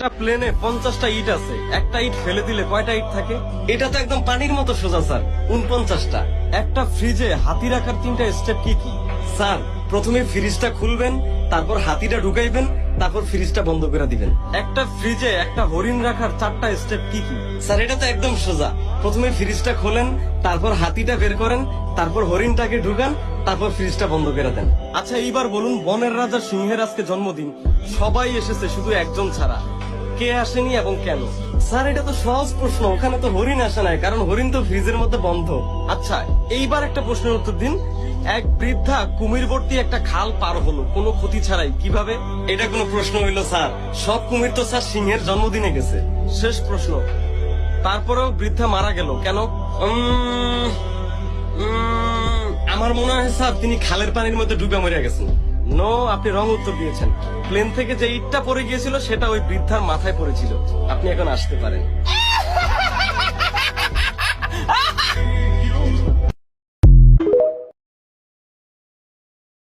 একটা প্লেনে 50টা ইট আছে, একটা ইট ফেলে দিলে কয়টা ইট থাকে? এটা তো একদম পানির মতো সোজা স্যার, 49টা। একটা ফ্রিজে হাতি রাখার 3টা স্টেপ কি কি? স্যার, প্রথমে ফ্রিজটা খুলবেন, তারপর হাতিটা ঢুকাইবেন, তারপর ফ্রিজটা বন্ধ করে দিবেন। একটা ফ্রিজে একটা হরিণ রাখার 4টা স্টেপ কি কি? স্যার, এটা তো একদম সোজা। প্রথমে ফ্রিজটা খোলেন, তারপর হাতিটা বের করেন, তারপর হরিণটাকে ঢুকান, তারপর ফ্রিজটা বন্ধ করে দেন। আচ্ছা, এইবার বলুন, বনের রাজা সিংহের আজকে জন্মদিন, সবাই এসেছে শুধু একজন ছাড়া, কে আসেনি এবং কেন? স্যার, এটা তো সহজ প্রশ্ন, ওখানে তো হরিণ আসে নাই, কারণ হরিণ তো ফ্রিজের মধ্যে বন্ধ। আচ্ছা, এইবার একটা প্রশ্নের উত্তর দিন। এক বৃদ্ধা কুমির ভর্তি একটা খাল পার হলো কোনো ক্ষতি ছাড়াই, কিভাবে? এটা কোনো প্রশ্ন হইলো স্যার? সব কুমির তো স্যার সিংহের জন্মদিনে গেছে। শেষ প্রশ্ন, তারপরেও বৃদ্ধা মারা গেল কেন? আমার মনে হয় স্যার তিনি খালের পানির মধ্যে ডুবে মরে গেছেন। নো, আপনি রং উত্তর দিয়েছেন। প্লেন থেকে যে ইটটা পড়ে গিয়েছিল সেটা ওই বৃদ্ধার মাথায় পড়েছিল। আপনি এখন আসতে পারেন।